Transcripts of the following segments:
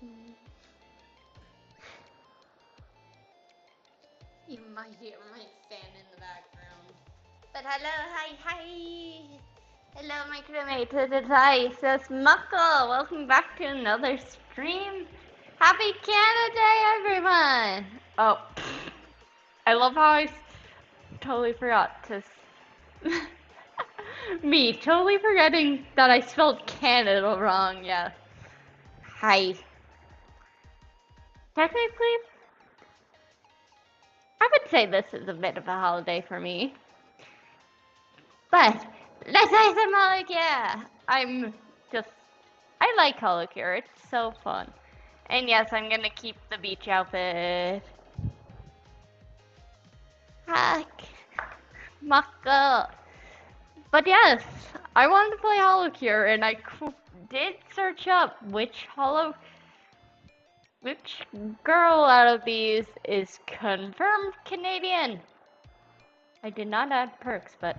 You might hear my fan in the background. But hello, hi. Hello, my crewmates. It is I, Sis Muckle. Welcome back to another stream. Happy Canada Day, everyone. Oh, I love how I totally forgot to. Me, totally forgetting that I spelled Canada wrong, yeah. Hi. Technically, I would say this is a bit of a holiday for me. But let's say some Holocure. I like Holocure. It's so fun. And yes, I'm gonna keep the beach outfit. Heck, Maka. But yes, I wanted to play Holocure, and I did search up which girl out of these is confirmed Canadian. I did not add perks, but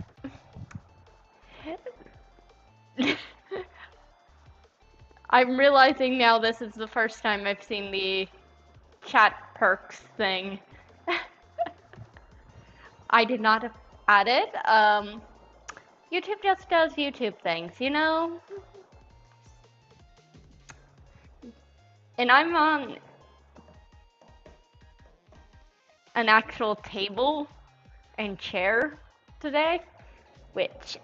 I'm realizing now this is the first time I've seen the chat perks thing. I did not add it. YouTube just does YouTube things, you know? And I'm on an actual table and chair today, which,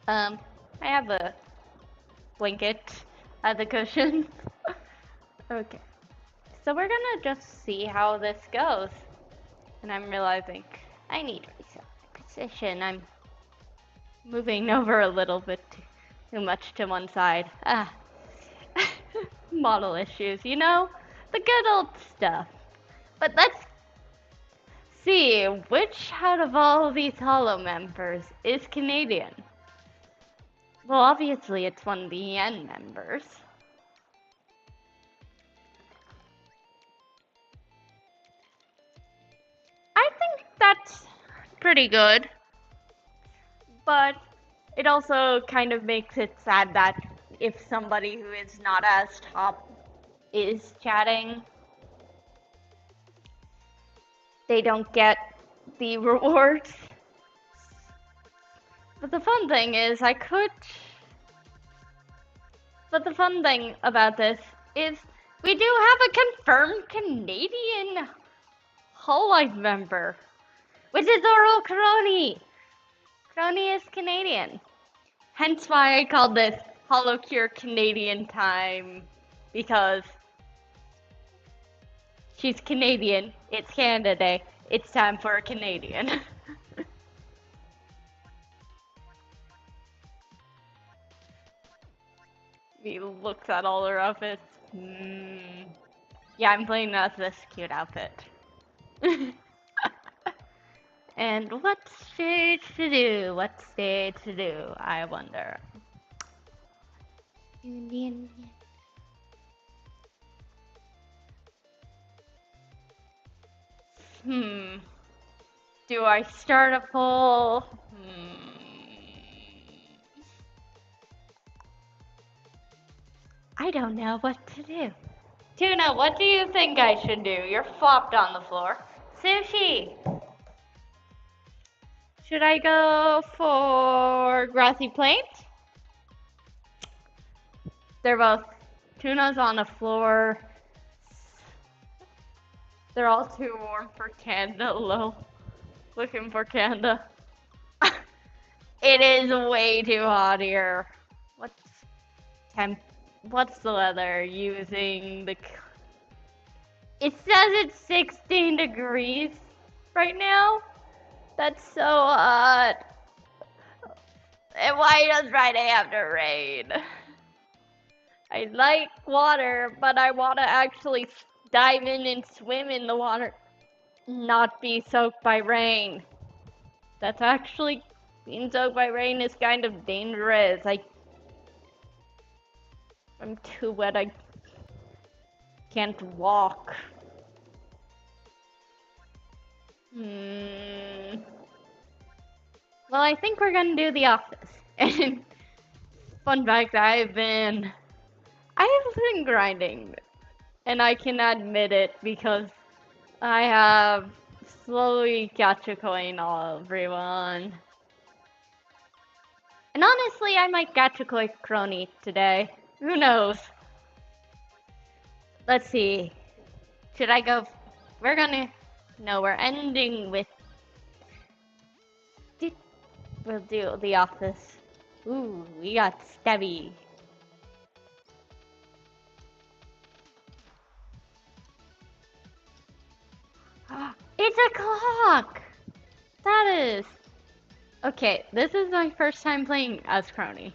I have a blanket as a cushion. Okay. So we're gonna just see how this goes. And I'm realizing I need to reset my position. I'm moving over a little bit too much to one side. Model issues, you know? The good old stuff. But let's see which out of all of these Hollow members is Canadian. Well, obviously it's one of the N members. I think that's pretty good. But it also kind of makes it sad that if somebody who is not as top is chatting, they don't get the rewards. But the fun thing about this is we do have a confirmed Canadian Hololive member, which is Oral Crony. Crony is Canadian. Hence why I called this Holocure Canadian time, because she's Canadian, it's Canada Day, it's time for a Canadian. He looks at all her outfits. Yeah, I'm playing as this cute outfit. And what stage to do? What stage to do? I wonder. Do I start a poll? I don't know what to do. Tuna, what do you think I should do? You're flopped on the floor. Sushi! Should I go for Grassy Plains? They're both. Tuna's on the floor. They're all too warm for Canada, lol. Looking for Canada. It is way too hot here. What's the weather using the... It says it's 16 degrees right now. That's so hot. And why does Friday have to rain? I like water, but I want to actually dive in and swim in the water, not be soaked by rain. That's actually, being soaked by rain is kind of dangerous. I'm too wet, I can't walk. Well, I think we're gonna do The Office. And fun fact, I've been grinding And I can admit it because I have slowly gacha coin all everyone. And honestly, I might gacha coin Crony today. Who knows? Let's see. Should I go? We're gonna. No, we're ending with. We'll do The Office. Ooh, we got Stabby. It's a clock! That is. Okay, this is my first time playing as Crony.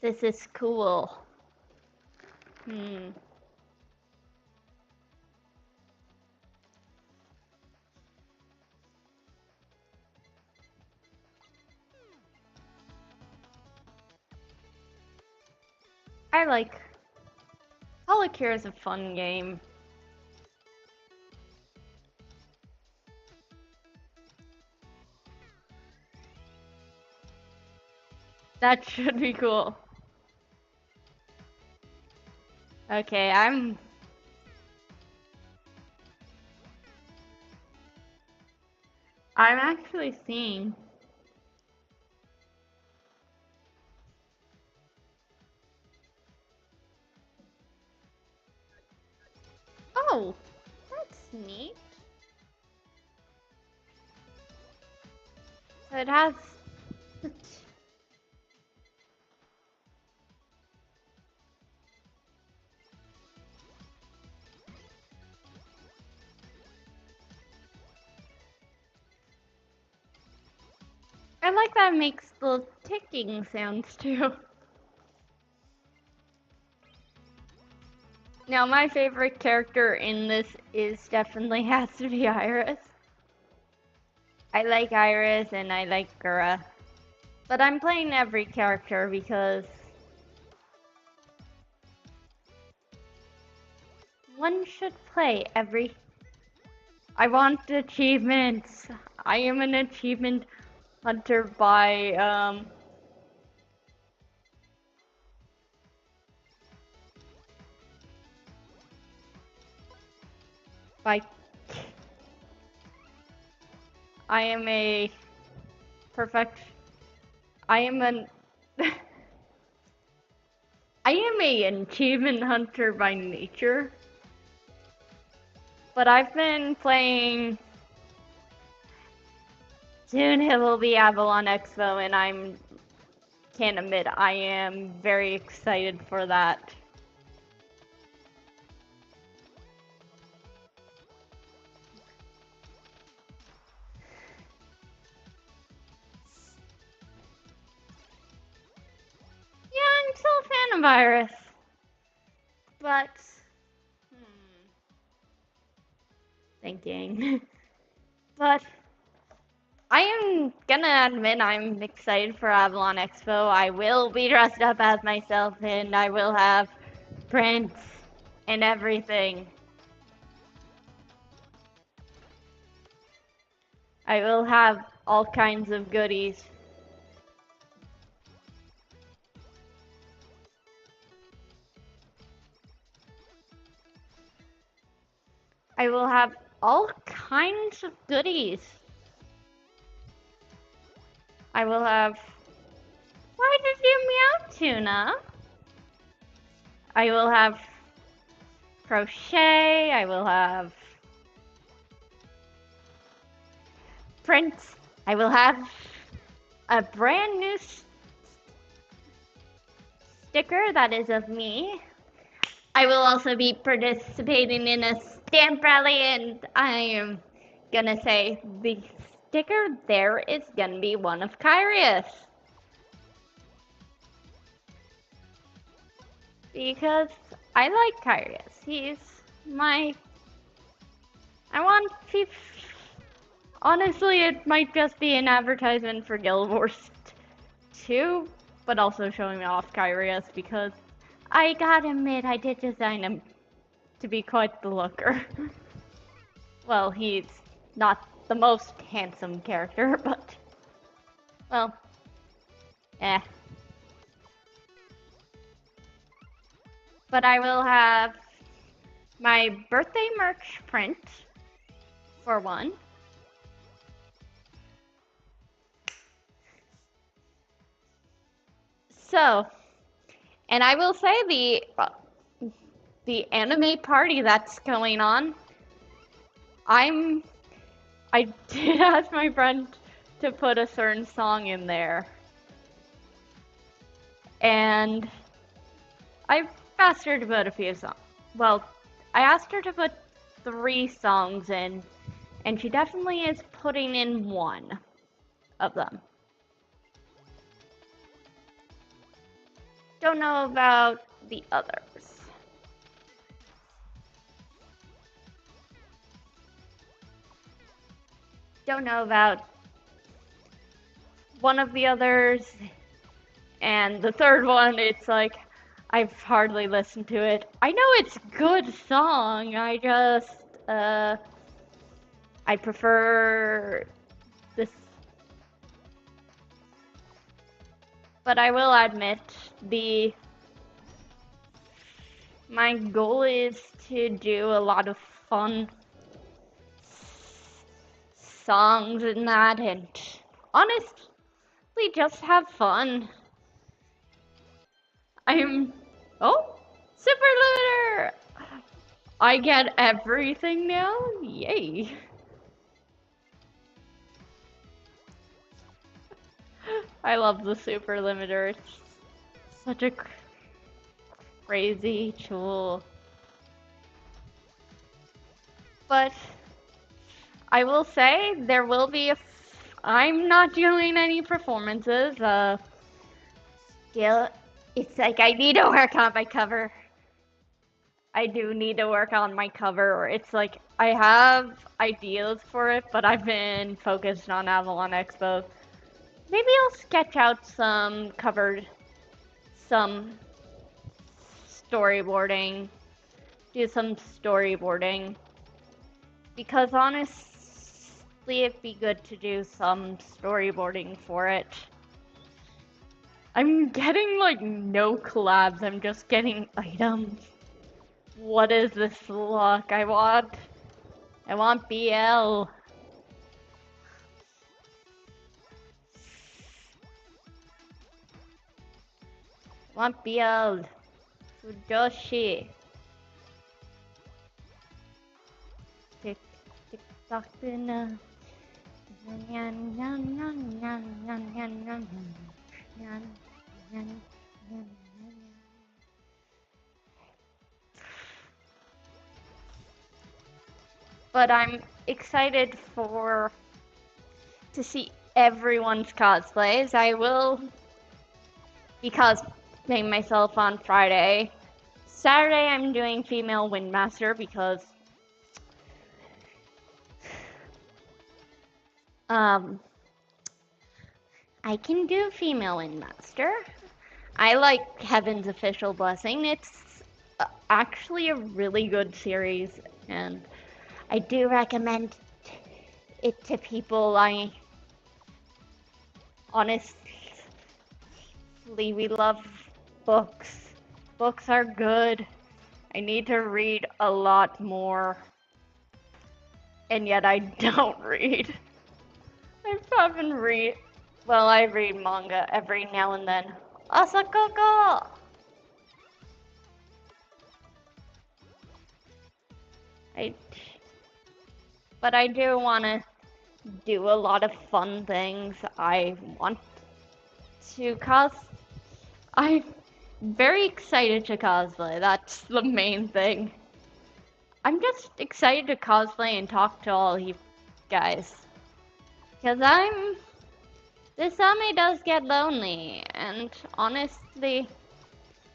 This is cool. I like. Holocure is a fun game. That should be cool. Okay, I'm actually seeing. Oh, that's neat. So it has. I like that it makes the ticking sounds too. Now, my favorite character in this is definitely has to be Iris. I like Iris and I like Gura. But I'm playing every character because one should play every. I want achievements. I am an achievement hunter by I am a perfect. I am an. I am an achievement hunter by nature, but I've been playing. Soon it will be Avalon Expo, and I'm can't admit I am very excited for that. Yeah, I'm still a fan of Iris, but thinking. But I am gonna admit I'm excited for Avalon Expo. I will be dressed up as myself and I will have prints and everything. I will have all kinds of goodies. I will have all kinds of goodies. I will have. Why did you meow, Tuna? I will have crochet. I will have prints. I will have a brand new sticker that is of me. I will also be participating in a stamp rally, and I am gonna say the sticker there is gonna be one of Kyrius. Because I like Kyrius. He's my. I want people. Honestly, it might just be an advertisement for Guild Wars 2, but also showing off Kyrius because I gotta admit, I did design him to be quite the looker. Well, he's not the most handsome character, but well, eh. But I will have my birthday merch print for one. So, and I will say the anime party that's going on, I did ask my friend to put a certain song in there. And I asked her to put a few songs. Well, I asked her to put 3 songs in, and she definitely is putting in one of them. Don't know about the others. Don't know about one of the others. And the third one, it's like, I've hardly listened to it. I know it's a good song, I just, I prefer this. But I will admit, my goal is to do a lot of fun songs and that, and honestly, just have fun. Oh, Super Limiter! I get everything now? Yay. I love the Super Limiter. It's such a crazy tool. But I will say there will be I'm not doing any performances. Still, it's like I need to work on my cover. I do need to work on my cover. It's like I have ideas for it, but I've been focused on Avalon Expo. Maybe I'll sketch out some storyboarding, do some storyboarding, because honestly, it'd be good to do some storyboarding for it. I'm getting like no collabs, I'm just getting items. What is this luck? I want BL. I want BL. Fujoshi. Tick tick tock na. But I'm excited to see everyone's cosplays. I will be cosplaying myself on Friday. Saturday I'm doing female Windmaster because I can do female Windmaster. I like Heaven's Official Blessing. It's actually a really good series, and I do recommend it to people. Honestly, we love books. Books are good. I need to read a lot more, and yet I don't read. I haven't well, I read manga every now and then. Asakoko! But I do want to do a lot of fun things. I want to I'm very excited to cosplay. That's the main thing. I'm just excited to cosplay and talk to all you guys. Because this anime does get lonely, and honestly,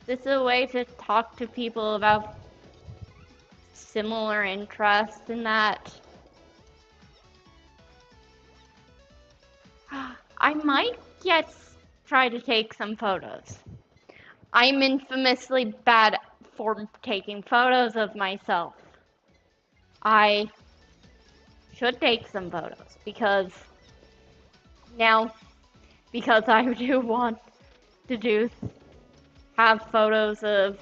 this is a way to talk to people about similar interests in that. I might try to take some photos. I'm infamously bad for taking photos of myself. I should take some photos because I do want to have photos of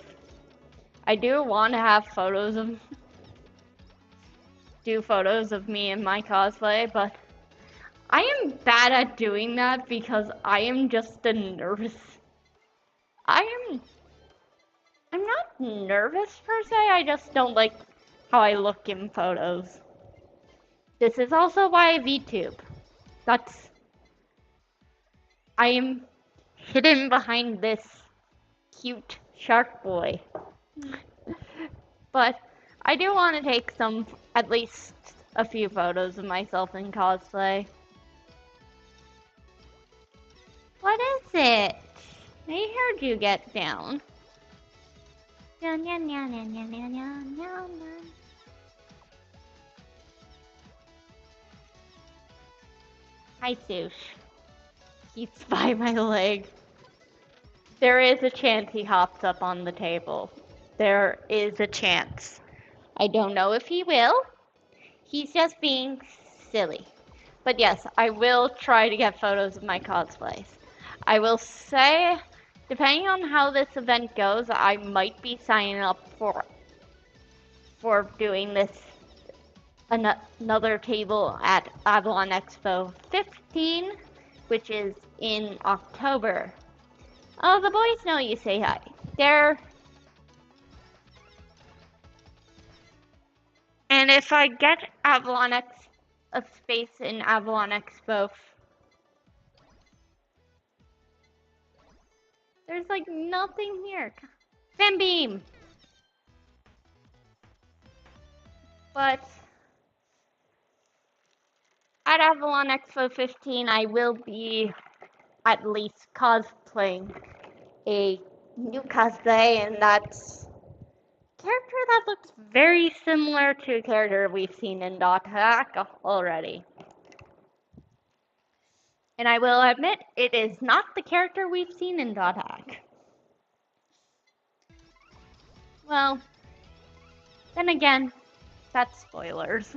I do want to have do photos of me in my cosplay, but I am bad at doing that because I am just a nervous. I am. I'm not nervous per se. I just don't like how I look in photos. This is also why I VTube. That's. I am hidden behind this cute shark boy. But I do want to take at least a few photos of myself in cosplay. What is it? I heard you get down. Hi, Sush. He's by my leg. There is a chance he hops up on the table. There is a chance. I don't know if he will. He's just being silly. But yes, I will try to get photos of my cosplays. I will say, depending on how this event goes, I might be signing up for doing this another table at Avalon Expo 15, which is in October. Oh, the boys know you say hi. And if I get a space in Avalon Expo, there's like nothing here. Fembeam! But at Avalon Expo 15, I will be at least cosplaying a new cosplay, and that's a character that looks very similar to a character we've seen in .hack already. And I will admit, it is not the character we've seen in .hack. Well, then again, that's spoilers.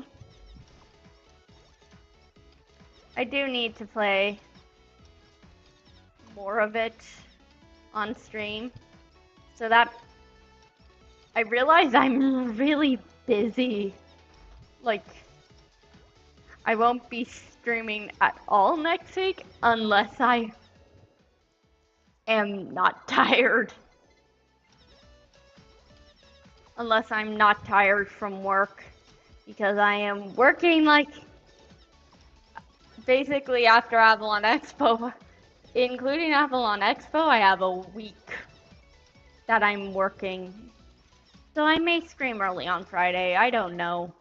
I do need to play more of it on stream, so that I realize I'm really busy. Like, I won't be streaming at all next week unless I am not tired. Unless I'm not tired from work, because I am working like basically after Avalon Expo, including Avalon Expo, I have a week that I'm working. So I may stream early on Friday, I don't know.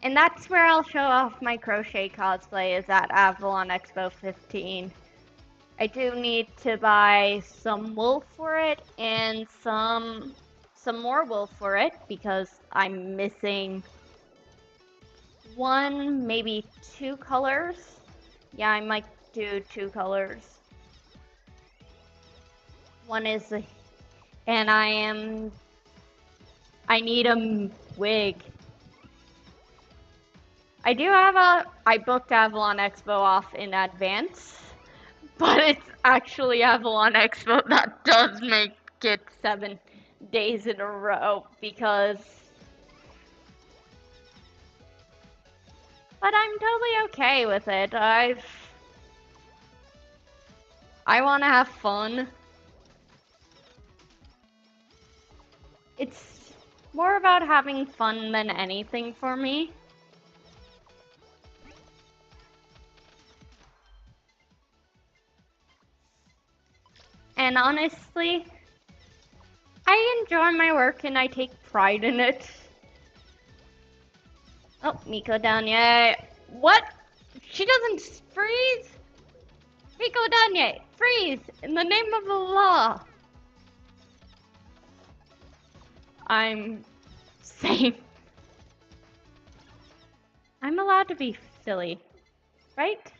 And that's where I'll show off my crochet cosplay, is at Avalon Expo 15. I do need to buy some wool for it and some more wool for it because I'm missing one, maybe two colors. Yeah, I might do two colors. One is, and I need a wig. I booked Avalon Expo off in advance, but it's actually Avalon Expo that does make it 7 days in a row because, but I'm totally okay with it. I want to have fun. It's more about having fun than anything for me. And honestly, I enjoy my work and I take pride in it. Oh, Miko Danye. What? She doesn't freeze? Miko Danye, freeze! In the name of the law. I'm saying. I'm allowed to be silly, right?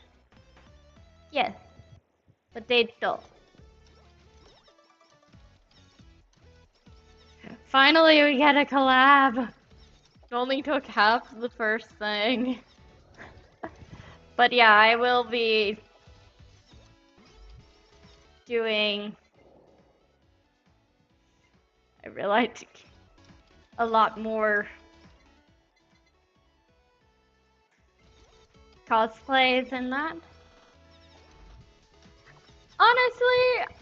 Yes. But they don't. Finally, we get a collab. It only took half the first thing. But yeah, I will be doing, I realized, a lot more cosplays and that. Honestly,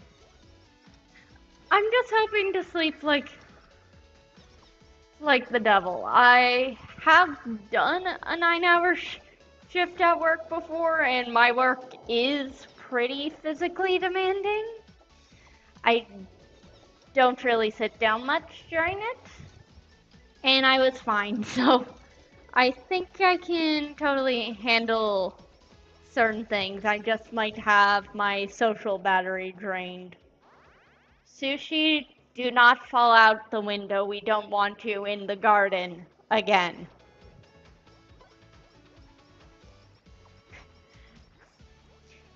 I'm just hoping to sleep like the devil. I have done a 9-hour shift at work before, and my work is pretty physically demanding. I don't really sit down much during it, and I was fine, so I think I can totally handle certain things. I just might have my social battery drained. Sushi, do not fall out the window. We don't want you in the garden again.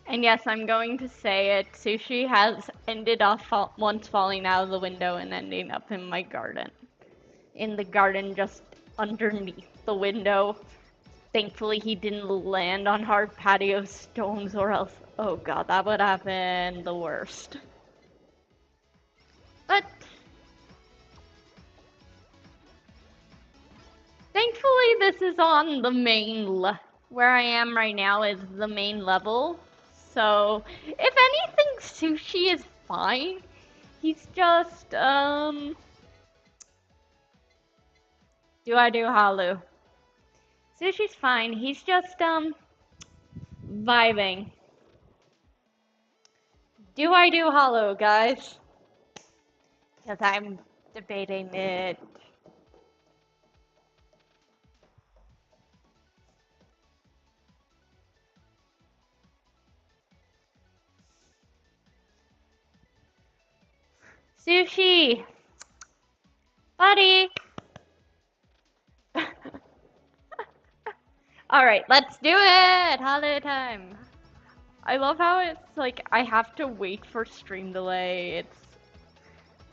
And yes, I'm going to say it. Sushi has ended up once falling out of the window and ending up in my garden. In the garden just underneath the window. Thankfully, he didn't land on hard patio stones, or else, oh god, that would have been the worst. But thankfully, this is on the main where I am right now is the main level. So, if anything, Sushi is fine. He's just, do I do Halu? Sushi's fine. He's just, vibing. Do I do Halu, guys? Because I'm debating it. Sushi! Buddy! Alright, let's do it! Holiday time! I love how it's like I have to wait for stream delay. It's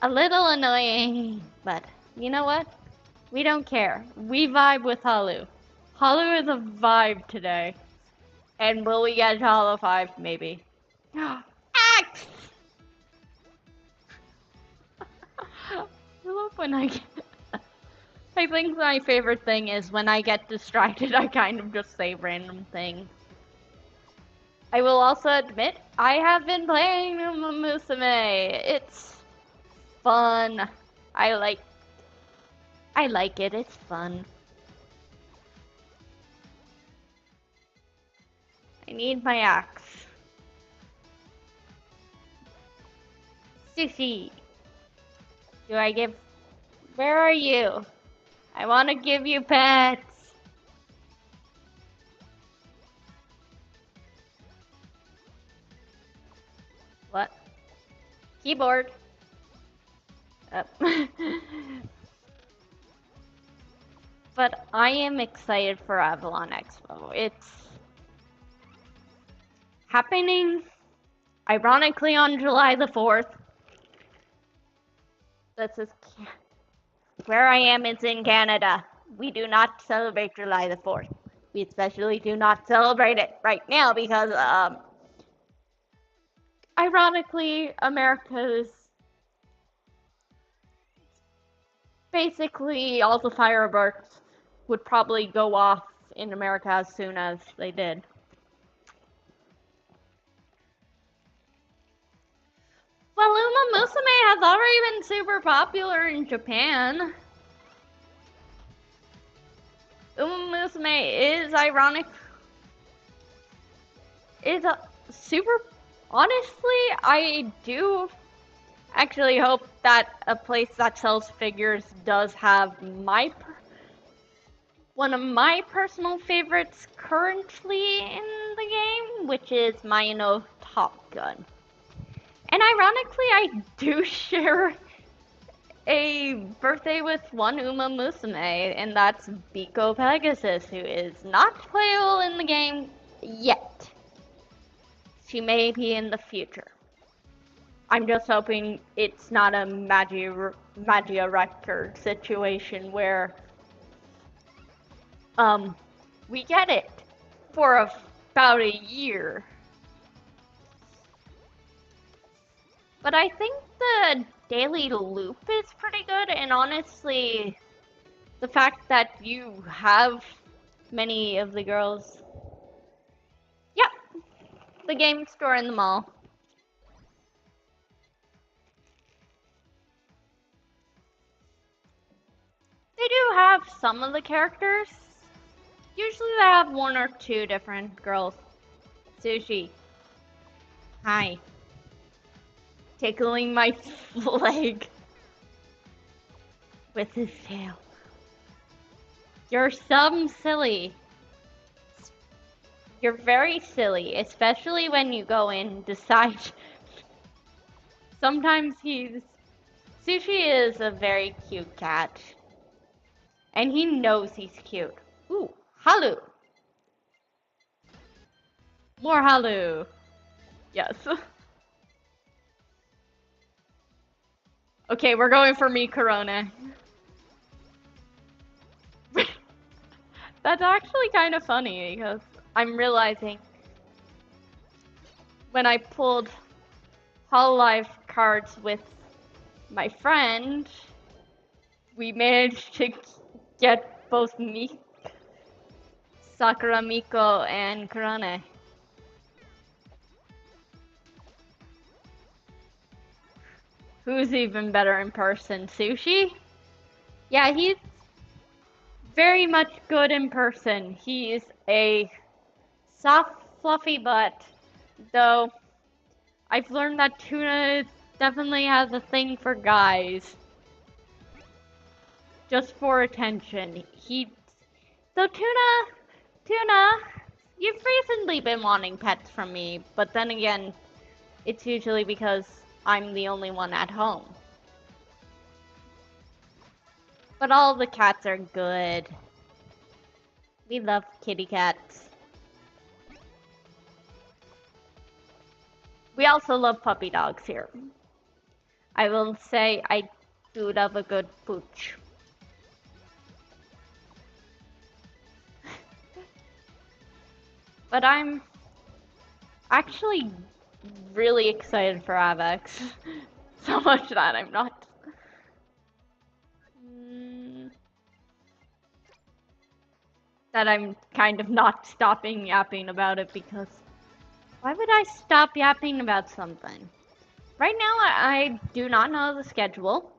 a little annoying, but you know what? We don't care. We vibe with Halu. Halu is a vibe today. And will we get to Hollow 5? Maybe. Axe! I love when I get... I think my favorite thing is when I get distracted, I kind of just say random things. I will also admit, I have been playing Musume. It's fun. I like it. It's fun. I need my axe. Sushi. Do I give... Where are you? I want to give you pets. What? Keyboard. Up. But I am excited for Avalon Expo. It's happening, ironically, on July the 4th. This is where I am. It's in Canada. We do not celebrate July the 4th. We especially do not celebrate it right now because, ironically, America's basically all the fireworks would probably go off in America as soon as they did. Well, Uma Musume has already been super popular in Japan. Uma Musume is ironic. Is a super. Honestly, I do actually hope that a place that sells figures does have one of my personal favorites currently in the game, which is Mayano Top Gun. And ironically, I do share a birthday with one Uma Musume, and that's Biko Pegasus, who is not playable in the game yet. She may be in the future. I'm just hoping it's not a Magia record situation where we get it for about a year. But I think the daily loop is pretty good, and honestly, the fact that you have many of the girls. Yep, the game store in the mall. They do have some of the characters. Usually they have one or two different girls. Sushi. Hi. Tickling my leg with his tail. You're some silly. You're very silly, especially when you go and decide. Sometimes Sushi is a very cute cat. And he knows he's cute. Ooh, Halu. More Halu. Yes. Okay, we're going for me, Corona. That's actually kind of funny because I'm realizing when I pulled Hololive cards with my friend, we managed to get both me, Sakura Miko, and Kurane. Who's even better in person? Sushi? Yeah, he's very much good in person. He's a soft, fluffy butt, though I've learned that Tuna definitely has a thing for guys. Just for attention. Though Tuna, you've recently been wanting pets from me, but then again, it's usually because I'm the only one at home. But all the cats are good. We love kitty cats. We also love puppy dogs here. I will say I do love a good pooch. But I'm actually really excited for Avex. So much that I'm not. That I'm kind of not stopping yapping about it because why would I stop yapping about something? Right now, I do not know the schedule.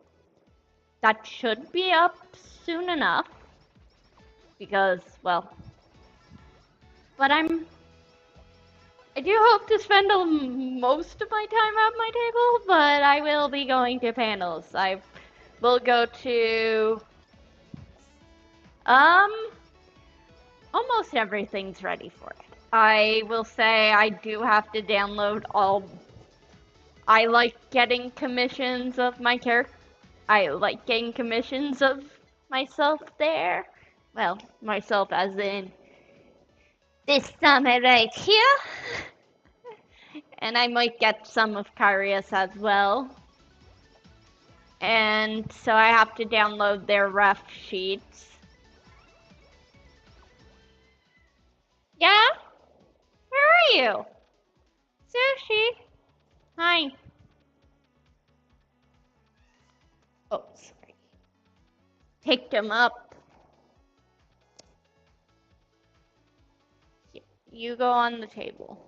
That should be up soon enough because, well, but I do hope to spend most of my time at my table, but I will be going to panels. I will go to, almost everything's ready for it. I will say I do have to download all. I like getting commissions of my character. I like getting commissions of myself there. Well, myself as in this summer right here. And I might get some of Kyrius as well. And so I have to download their ref sheets. Yeah? Where are you? Sushi? Hi. Oh, sorry. Picked him up. You go on the table.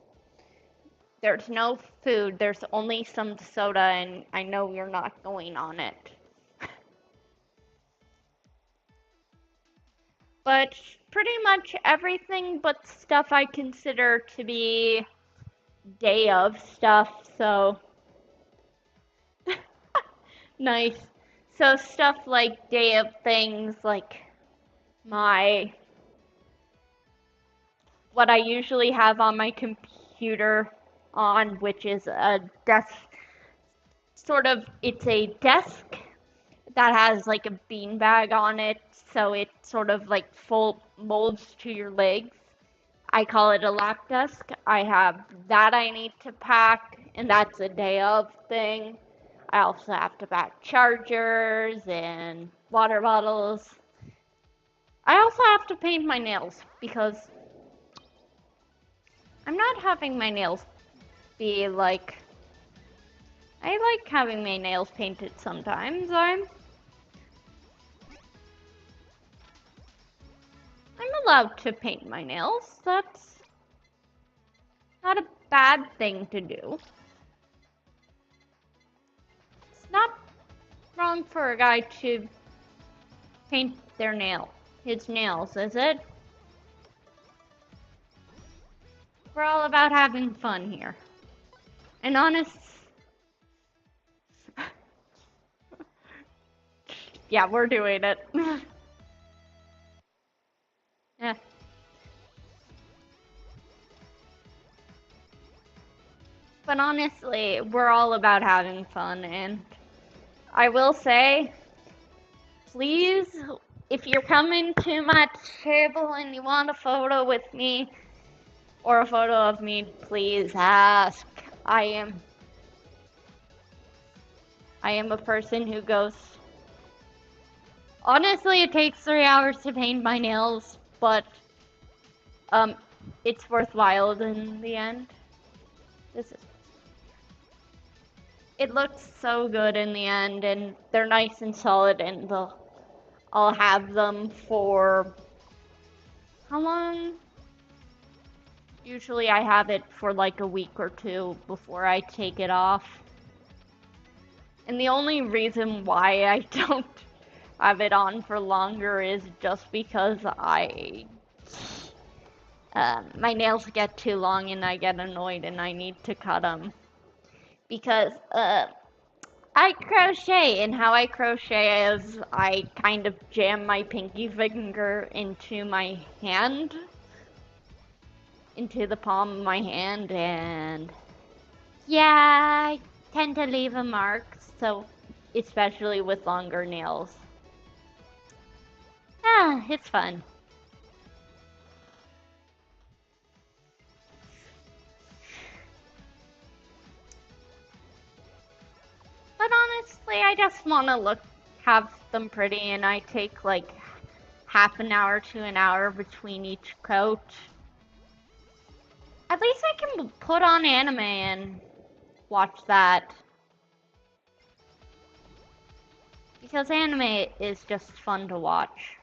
There's no food, there's only some soda, and I know you're not going on it. But pretty much everything but stuff I consider to be day of stuff, so nice. So stuff like day of things like my what I usually have on my computer on, which is a desk it's a desk that has like a beanbag on it, so it sort of like full molds to your legs. I call it a lap desk. I have that I need to pack, and that's a day of thing. I also have to pack chargers and water bottles. I also have to paint my nails because I'm not having my nails be like I like having my nails painted sometimes. I'm allowed to paint my nails. That's not a bad thing to do. It's not wrong for a guy to paint his nails, is it? We're all about having fun here. And honest, yeah, we're doing it. Yeah. But honestly, we're all about having fun, and I will say, please, if you're coming to my table and you want a photo with me, or a photo of me, please ask. I am a person who goes. Honestly, it takes 3 hours to paint my nails, but it's worthwhile in the end. It looks so good in the end, and they're nice and solid, and I'll have them for how long? Usually I have it for like a week or two before I take it off. And the only reason why I don't have it on for longer is just because my nails get too long and I get annoyed and I need to cut them. Because I crochet, and how I crochet is I kind of jam my pinky finger into my hand, into the palm of my hand, and yeah, I tend to leave a mark, so especially with longer nails. It's fun. But honestly, I just want to have them pretty, and I take like half an hour to an hour between each coat. At least I can put on anime and watch that. Because anime is just fun to watch.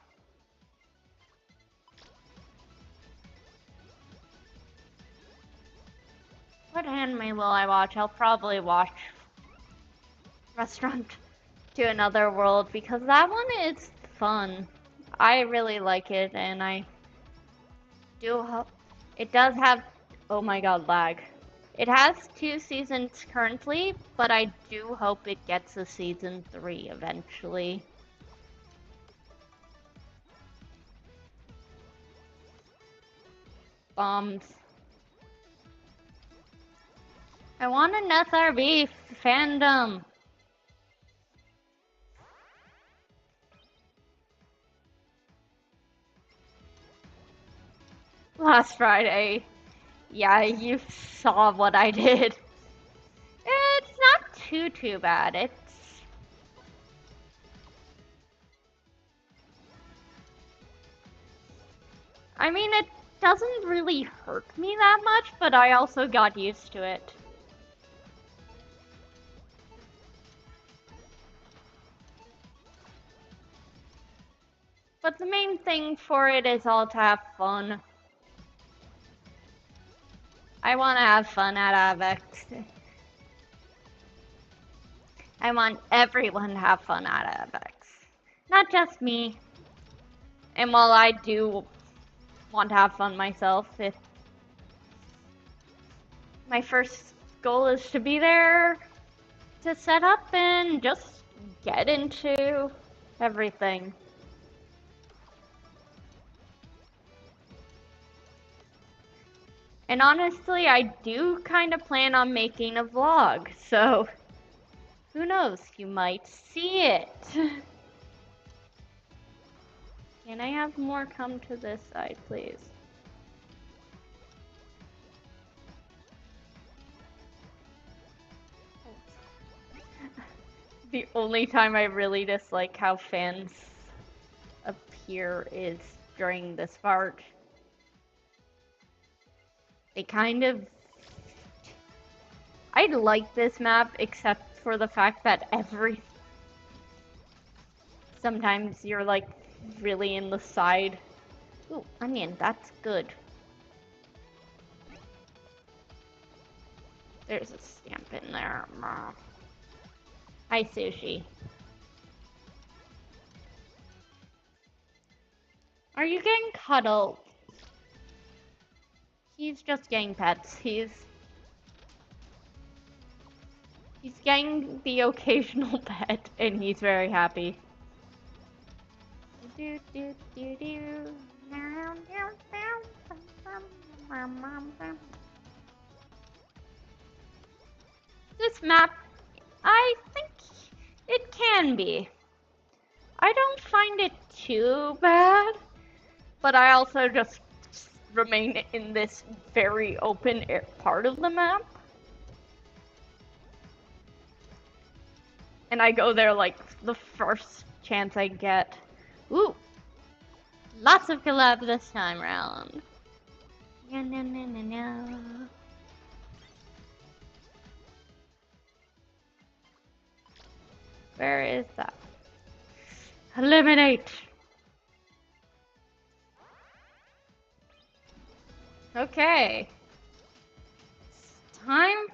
What anime will I watch? I'll probably watch Restaurant to Another World because that one is fun. I really like it, and I do hope it does have. Oh my god, lag. It has 2 seasons currently, but I do hope it gets a season 3 eventually. Bombs. I want an SRB fandom. Last Friday. Yeah, you saw what I did. It's not too bad. I mean, it doesn't really hurt me that much, but I also got used to it. But the main thing for it is all to have fun. I want to have fun at Avex. I want everyone to have fun at Avex. Not just me. And while I do want to have fun myself, my first goal is to be there to set up and just get into everything. And honestly, I do kind of plan on making a vlog, so who knows, you might see it. Can I have more come to this side, please? The only time I really dislike how fans appear is during this part. They kind of... I like this map, except for the fact that sometimes you're like really in the side. Ooh, onion, that's good. There's a stamp in there. Hi, Sushi. Are you getting cuddled? He's just getting pets. He's getting the occasional pet, and he's very happy. This map, I think it can be. I don't find it too bad, but I also just remain in this very open part of the map. And I go there like the first chance I get. Ooh! Lots of collab this time round. No, no, no, no, no. Where is that? Eliminate! Okay. It's time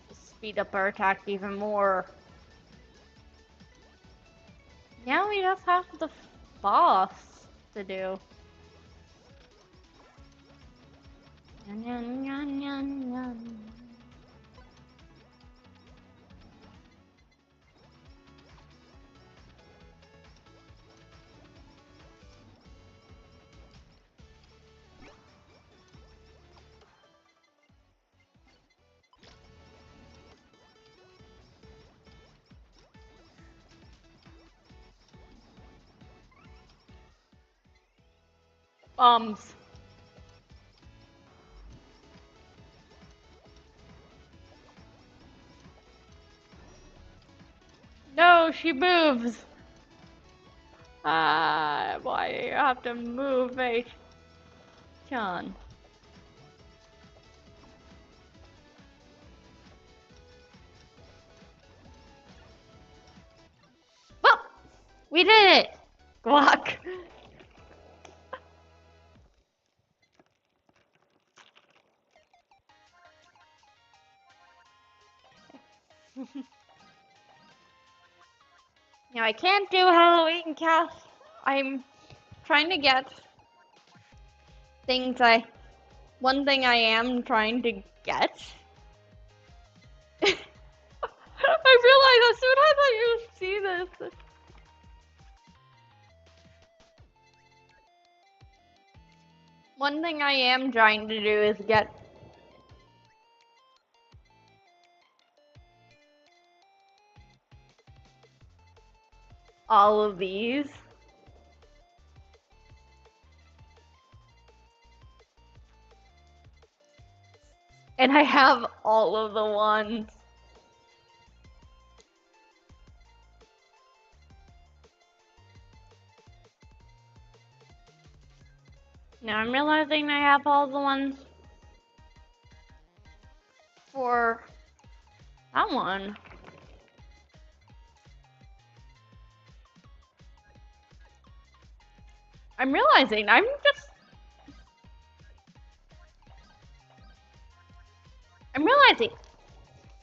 to speed up our attack even more. Now we just have the boss to do. Nyan, nyan, nyan, nyan. Bombs. No, she moves. Why do you have to move, H-chan? Well, we did it! Guac. Now I can't do Halloween cast. I'm trying to get things one thing I am trying to get. I realized as soon as I see this. One thing I am trying to do is get all of these. And I have all of the ones. Now I'm realizing I have all the ones for that one. I'm realizing I'm realizing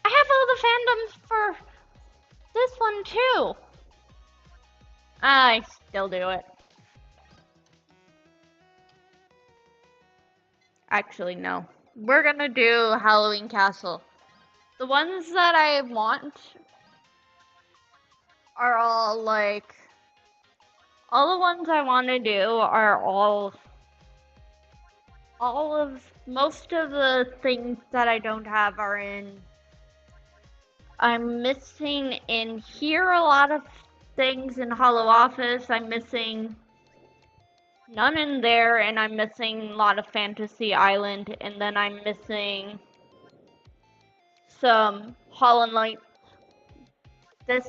I have all the fandoms for this one too. I still do it. Actually, no. We're gonna do Halloween Castle. The ones that I want are all like, all the ones I want to do are most of the things that I don't have are in. I'm missing in here a lot of things in Hollow Office. I'm missing none in there, and I'm missing a lot of Fantasy Island, and then I'm missing some Hollow Knight this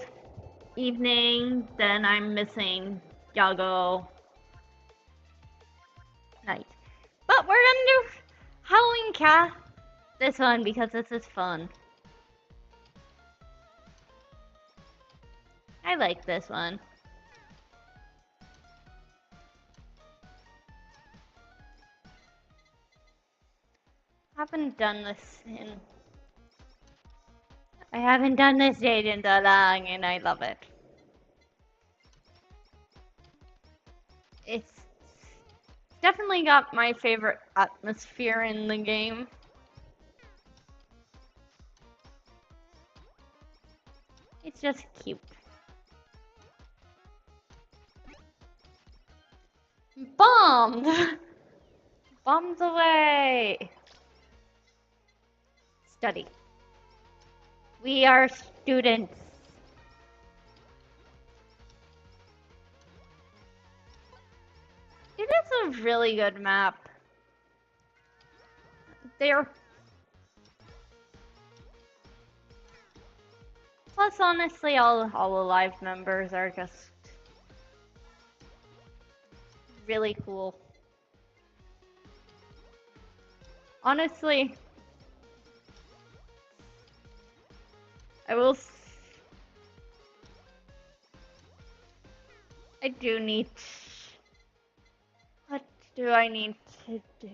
evening, then I'm missing Yago Night. But we're gonna do Halloween Cast This one because this is fun. I like this one. Haven't done this in... I haven't done this date in so long, and I love it. It's definitely got my favorite atmosphere in the game. It's just cute. Bombed! Bombs away! Study. We are students. It is a really good map. They're... Plus, honestly, all the live members are just really cool. Honestly, I do need... What do I need to do?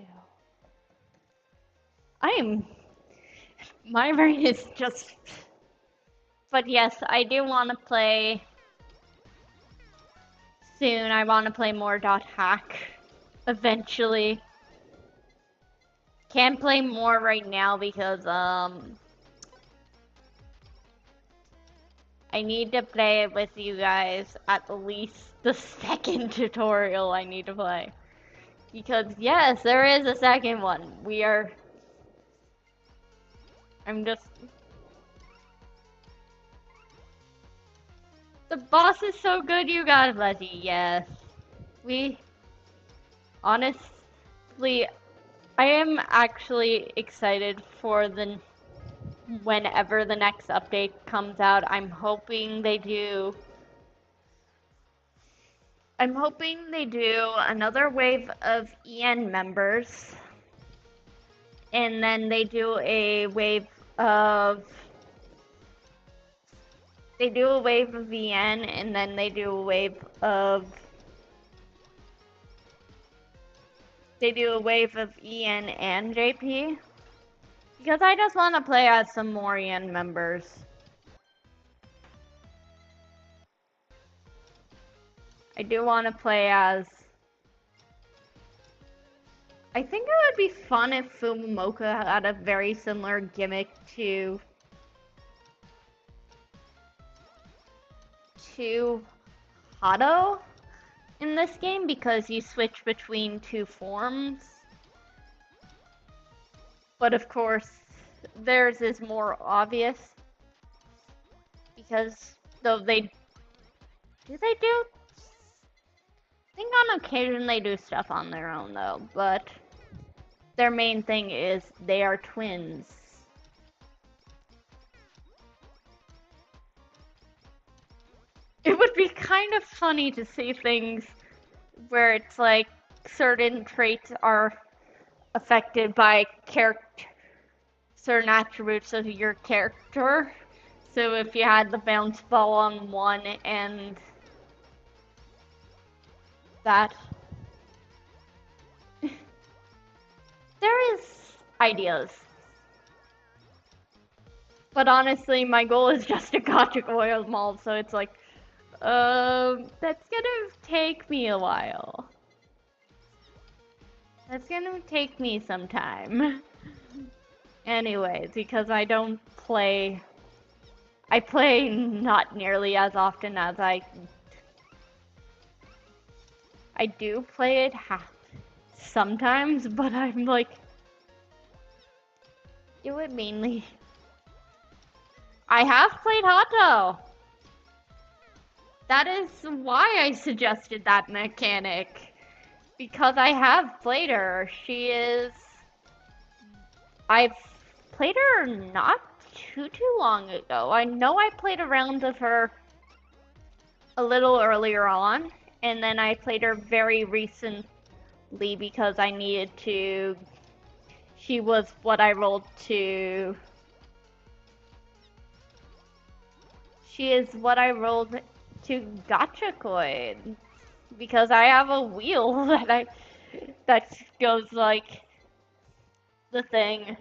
My brain is just... But yes, I do want to play soon. I want to play more .hack eventually. Can't play more right now because I need to play it with you guys at least the second tutorial I need to play. Because yes, there is a second one. The boss is so good, you got it, Leslie. Yes. Honestly, I am actually excited for whenever the next update comes out. I'm hoping they do another wave of EN members. And then they do a wave of EN, and then they do a wave of EN and JP. Because I just want to play as some more EN members. I do want to play as... I think it would be fun if Fumomoka had a very similar gimmick to Hado in this game, because you switch between two forms. But of course, theirs is more obvious. Because though I think on occasion they do stuff on their own though, but their main thing is they are twins. It would be kind of funny to see things where it's like certain traits are affected by certain attributes of your character. So if you had the bounce ball on one and that... There is ideas. But honestly, my goal is just a gotcha oil mold, so it's like, that's gonna take me a while. That's gonna take me some time. Anyways, because I play not nearly as often as I do play it sometimes, but I'm like, it would mainly... I have played Hato! That is why I suggested that mechanic. Because I have played her. I've played her not too long ago. I know I played a round of her a little earlier on, and then I played her very recently because I needed to She was what I rolled to. She is what I rolled to gotcha coin because I have a wheel that goes like the thing,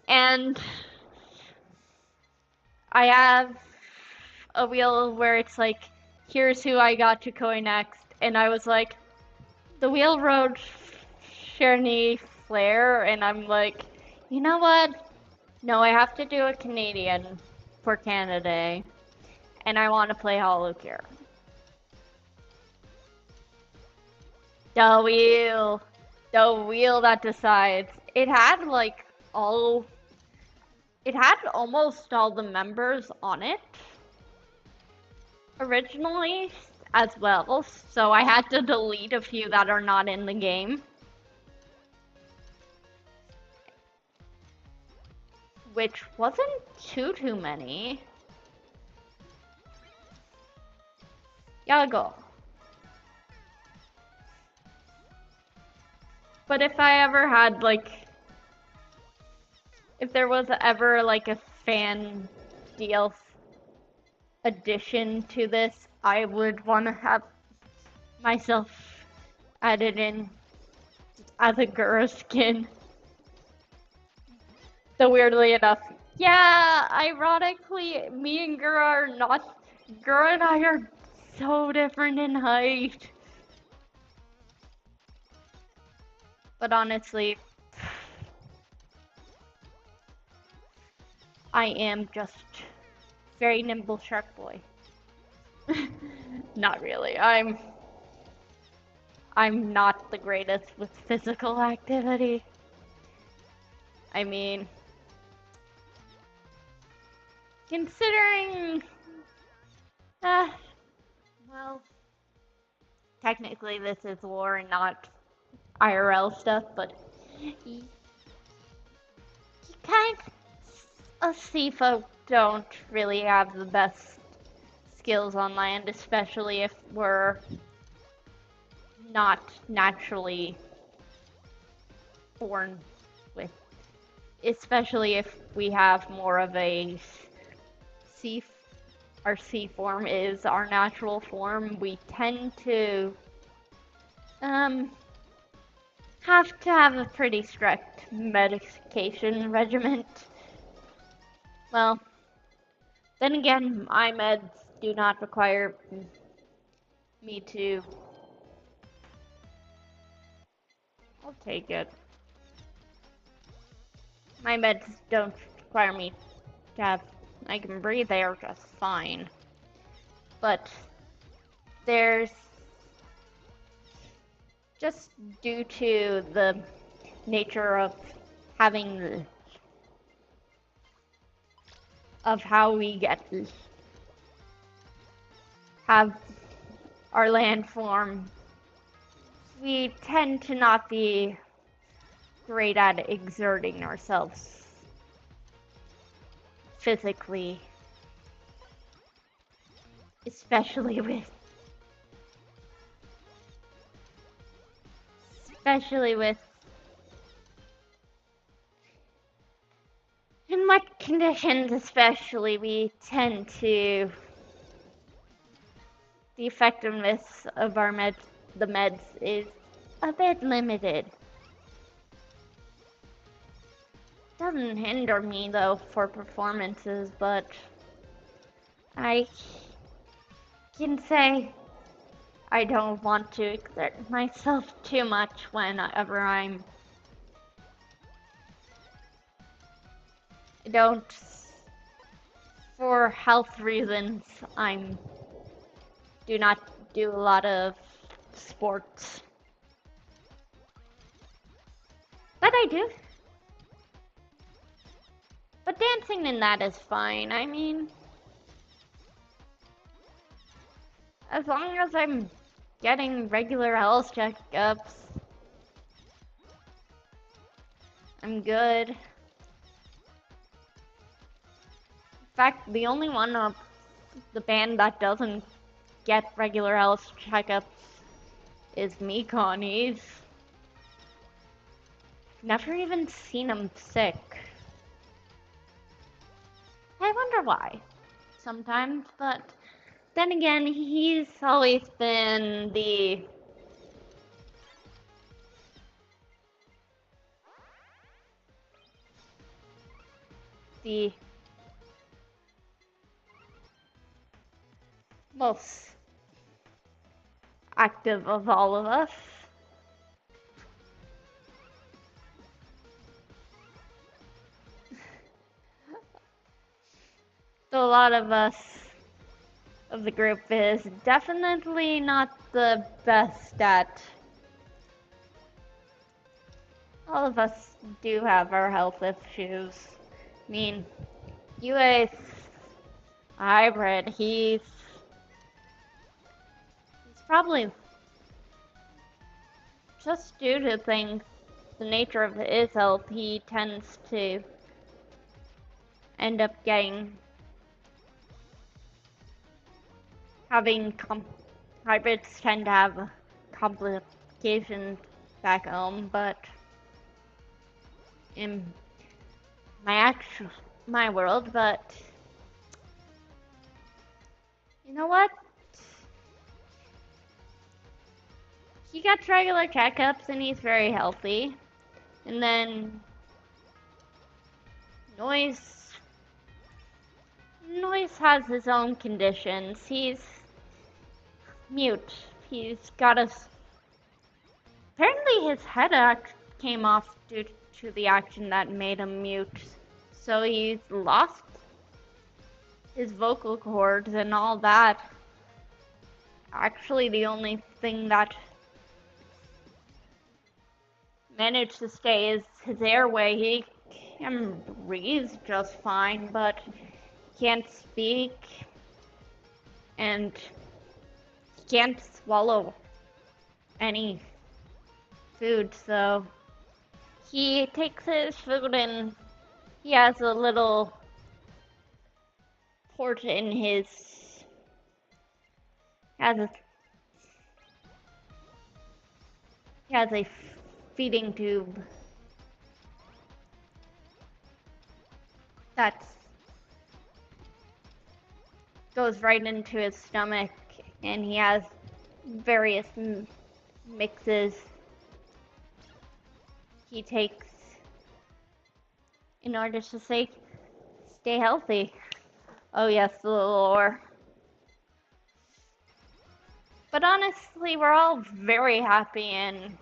and I have a wheel where it's like, here's who I got to coin next, and I was like, the wheel rode Cherny Flair, and I'm like, you know what? No, I have to do a Canadian for Canada, and I want to play Holocure. The wheel. The wheel that decides. It had almost all the members on it originally as well, so I had to delete a few that are not in the game. Which wasn't too many. Yeah, go. But if I ever had if there was ever like a fan DLC addition to this, I would want to have myself added in as a Gura skin. So weirdly enough, yeah, ironically, me and Gura are not. Gura and I are so different in height. But honestly, I am just very nimble shark boy. Not really. I'm not the greatest with physical activity. I mean, considering, well, technically this is lore and not IRL stuff, but you kind of sea folk don't really have the best skills on land, especially if we're not naturally born with, especially if we have more of a our sea form is our natural form. We tend to have to have a pretty strict medication regimen. Well, then again, my meds do not require me to. I'll take it. My meds don't require me to have. I can breathe air just fine. But there's just due to the nature of having of how we have our landform, we tend to not be great at exerting ourselves physically, especially with in wet conditions especially, we tend to the effectiveness of our the meds is a bit limited. Doesn't hinder me though for performances, but I can say I don't want to exert myself too much whenever I don't, for health reasons, do not do a lot of sports. But I do. But dancing in that is fine. I mean, as long as I'm getting regular health checkups, I'm good. In fact, the only one of the band that doesn't get regular health checkups is me, Connie's. Never even seen him sick. I wonder why. Sometimes, but then again, he's always been the most active of all of us. So a lot of us of the group is definitely not the best at. All of us do have our health issues. I mean, UA's hybrid, he's probably just due to things, the nature of his health, he tends to end up having hybrids tend to have complications back home, but in my world, but you know what? He gets regular checkups and he's very healthy. And then Noise has his own conditions. He's mute. He's got a. Apparently his head came off due to the action that made him mute. So he's lost his vocal cords and all that. Actually, the only thing that managed to stay is his airway. He can breathe just fine, but can't speak and can't swallow any food, so he takes his food and he has a little port in his he has a feeding tube that goes right into his stomach, and he has various mixes he takes in order to stay healthy. Oh yes, the lore. But honestly, we're all very happy and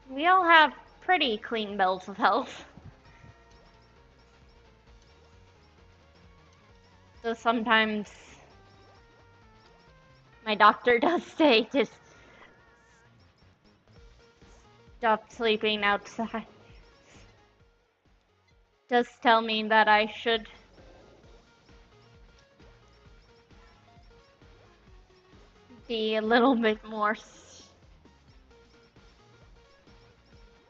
we all have pretty clean bills of health. So sometimes my doctor does say to stop sleeping outside. Does tell me that I should be a little bit more.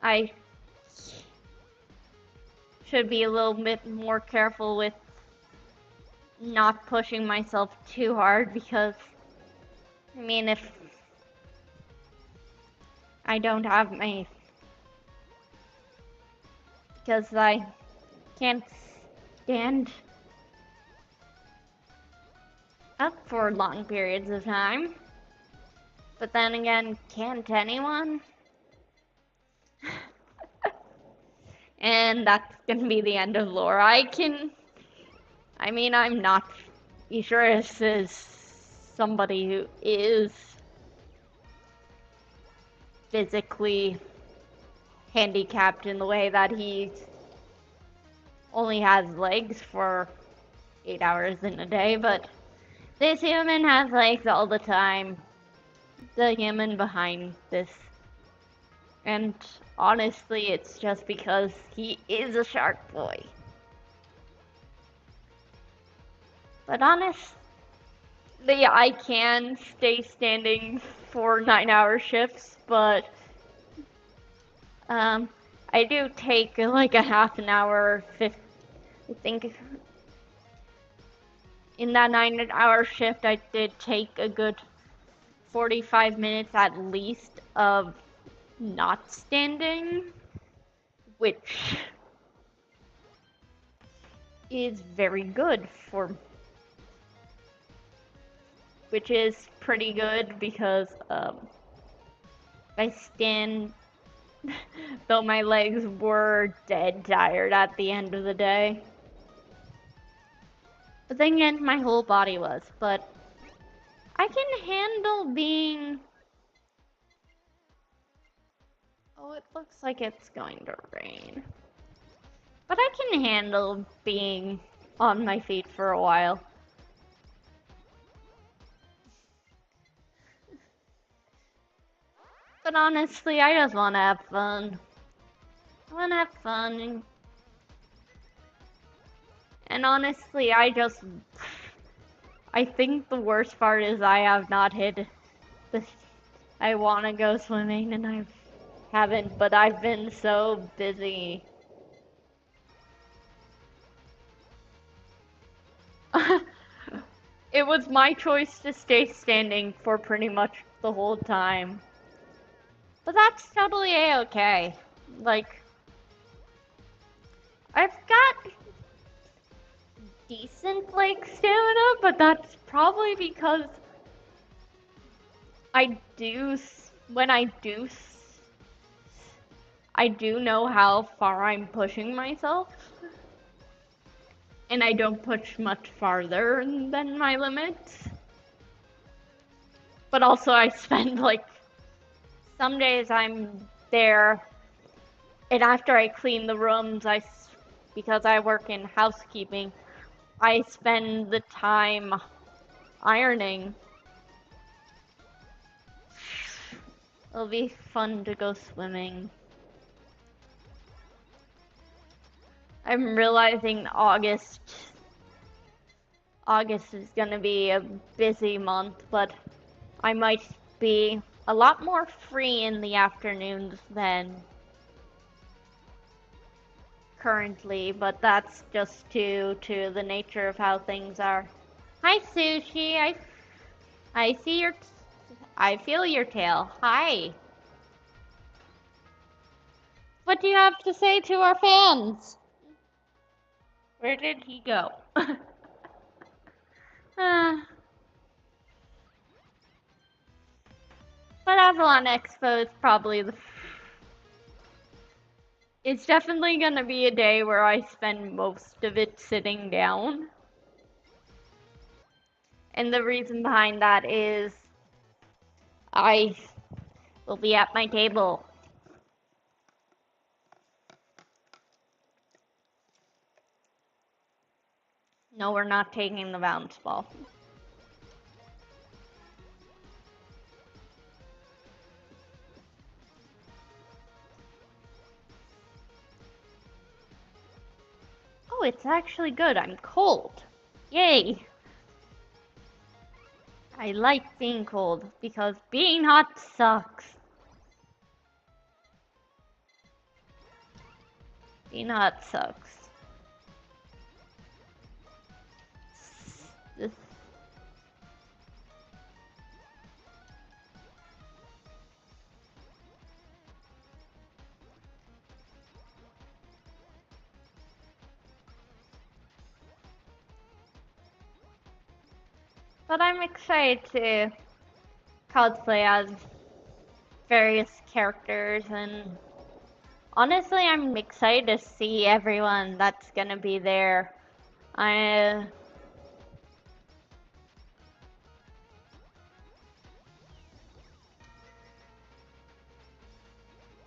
I should be a little bit more careful with not pushing myself too hard because, I mean, if I don't have because I can't stand up for long periods of time. But then again, can't anyone? And that's gonna be the end of lore. I mean, I'm not sure this is somebody who is physically handicapped in the way that he only has legs for 8 hours in a day, but this human has legs all the time. The human behind this. And honestly, it's just because he is a shark boy. But honestly, I can stay standing for 9-hour shifts, but I do take like a half an hour, I think in that 9-hour shift I did take a good 45 minutes at least of not standing, which is very good which is pretty good because I stand, though my legs were dead tired at the end of the day. But then again, my whole body was, but I can handle being... Oh, it looks like it's going to rain. But I can handle being on my feet for a while. But honestly, I just want to have fun. I want to have fun. And honestly, I think the worst part is I have not hit the... I want to go swimming and I haven't, but I've been so busy. It was my choice to stay standing for pretty much the whole time. But that's totally a-okay. Like, I've got decent, like, stamina, but that's probably because when I do know how far I'm pushing myself. And I don't push much farther than my limits. But also I spend, like, some days I'm there, and after I clean the rooms, because I work in housekeeping, I spend the time ironing. It'll be fun to go swimming. I'm realizing August is gonna be a busy month, but I might be a lot more free in the afternoons than currently, but that's just due to the nature of how things are. Hi, Sushi. I feel your tail. Hi. What do you have to say to our fans? Where did he go? But Avalon Expo is probably it's definitely gonna be a day where I spend most of it sitting down. And the reason behind that is I will be at my table. No, we're not taking the bounce ball. Oh, it's actually good. I'm cold. Yay! I like being cold because being hot sucks. Being hot sucks. But I'm excited to cosplay as various characters, and honestly, I'm excited to see everyone that's gonna be there.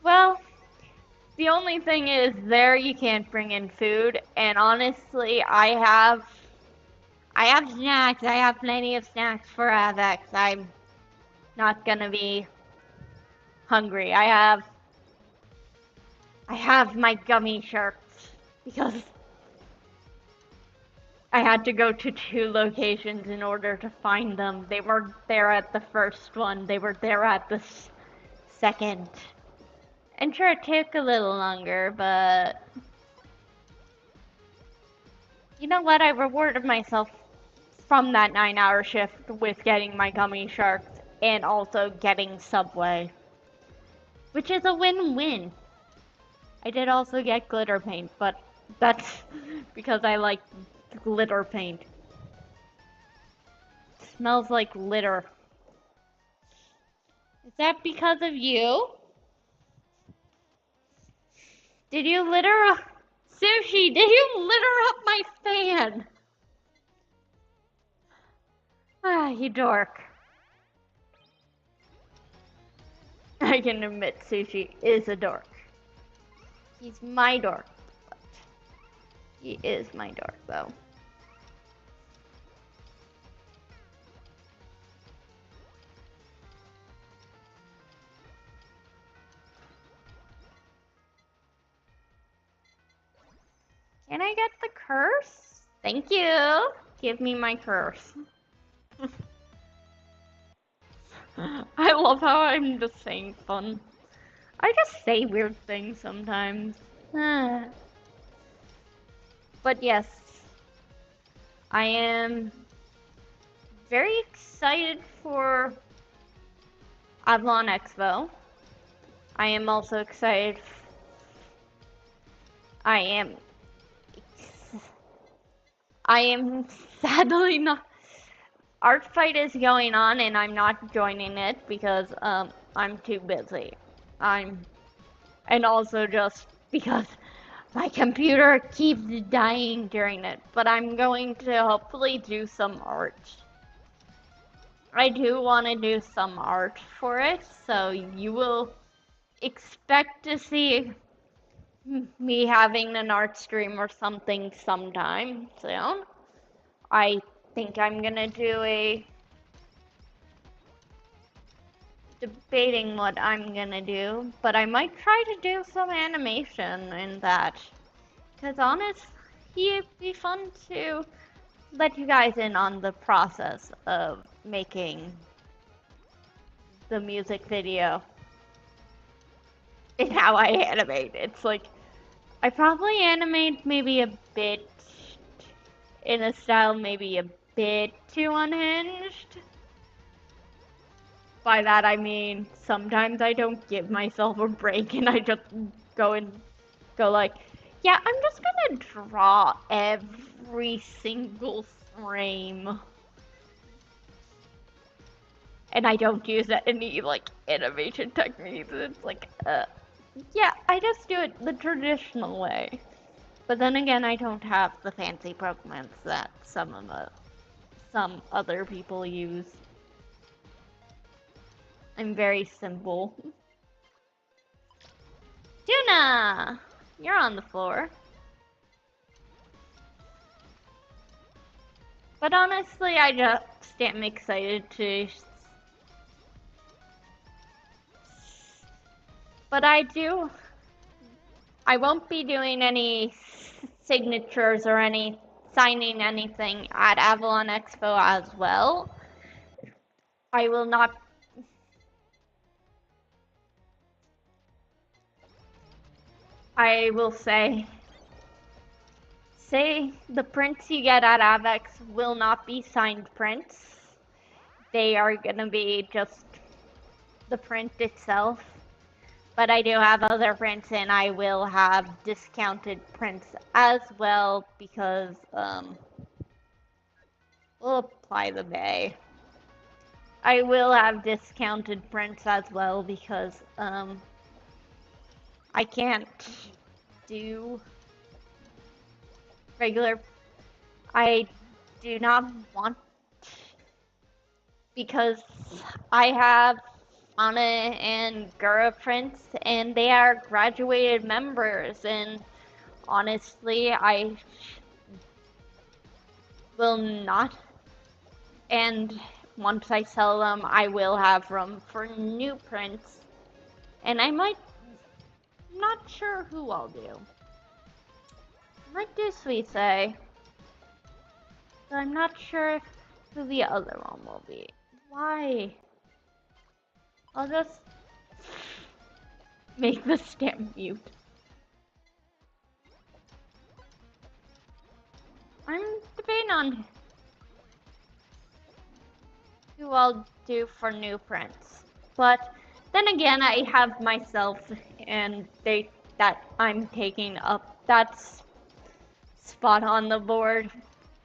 Well, the only thing is there you can't bring in food, and honestly, I have snacks. I have plenty of snacks for Avex. I'm not gonna be hungry. I have my gummy sharks because I had to go to 2 locations in order to find them. They weren't there at the first one. They were there at the second. And sure, it took a little longer, but you know what? I rewarded myself from that 9-hour shift with getting my gummy sharks. and also getting Subway, which is a win-win. I did also get glitter paint, but that's because I like glitter paint. It smells like litter. Is that because of you? Did you litter up? Sushi, did you litter up my fan? Ah, you dork. I can admit Sushi is a dork. He's my dork. But he is my dork, though. Can I get the curse? Thank you. Give me my curse. I love how I'm just saying fun. I just say weird things sometimes. But yes, I am very excited for Avalon Expo. I am also excited. I am sadly not. Art Fight is going on and I'm not joining it because I'm too busy. And also just because my computer keeps dying during it. But I'm going to hopefully do some art. I do want to do some art for it, so you will expect to see me having an art stream or something sometime soon. I think I'm gonna do a debating what I'm gonna do, but I might try to do some animation in that. Because honestly, it'd be fun to let you guys in on the process of making the music video and how I animate. It's like, I probably animate maybe a bit in a style maybe a bit too unhinged. By that I mean sometimes I don't give myself a break and I just go like, yeah, I'm just gonna draw every single frame. And I don't use any like animation techniques. It's like, yeah, I just do it the traditional way. But then again, I don't have the fancy programs that some other people use. I'm very simple. Tuna! You're on the floor. But honestly, I just am excited to. But I won't be doing any signatures or any signing anything at Avalon Expo as well. I will not. I will say the prints you get at Avex will not be signed prints. They are gonna be just the print itself. But I do have other prints and I will have discounted prints as well because we'll apply the bay. I will have discounted prints as well because I can't do regular. I do not want because I have Anna and Gura prints and they are graduated members and honestly I will not, and once I sell them I will have room for new prints and I might, not sure who I'll do. I might do Sweet Say, but I'm not sure who the other one will be. Why? I'll just make the stamp mute. I'm debating on. who I'll do for new prints. But then again, I have myself and they that I'm taking up that spot on the board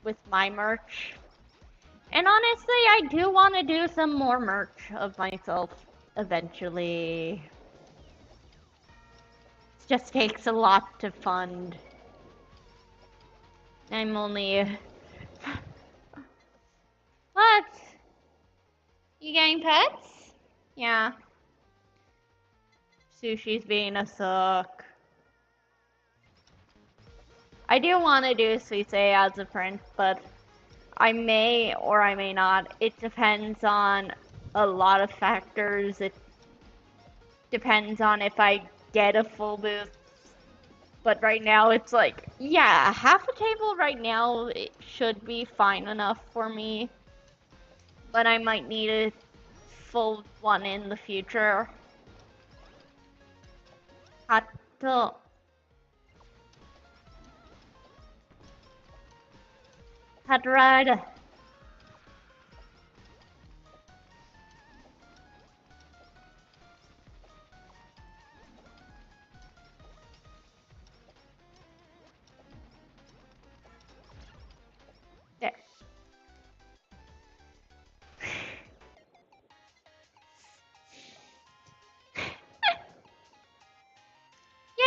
with my merch. And honestly, I do want to do some more merch of myself eventually. It just takes a lot to fund. I'm only... What? You getting pets? Yeah. Sushi's being a suck. I do want to do Suisse as a print, but I may or I may not. It depends on a lot of factors. It depends on if I get a full booth. But right now it's like, yeah, half a table right now it should be fine enough for me. But I might need a full one in the future. Hato. Hatrad. There. Yeah.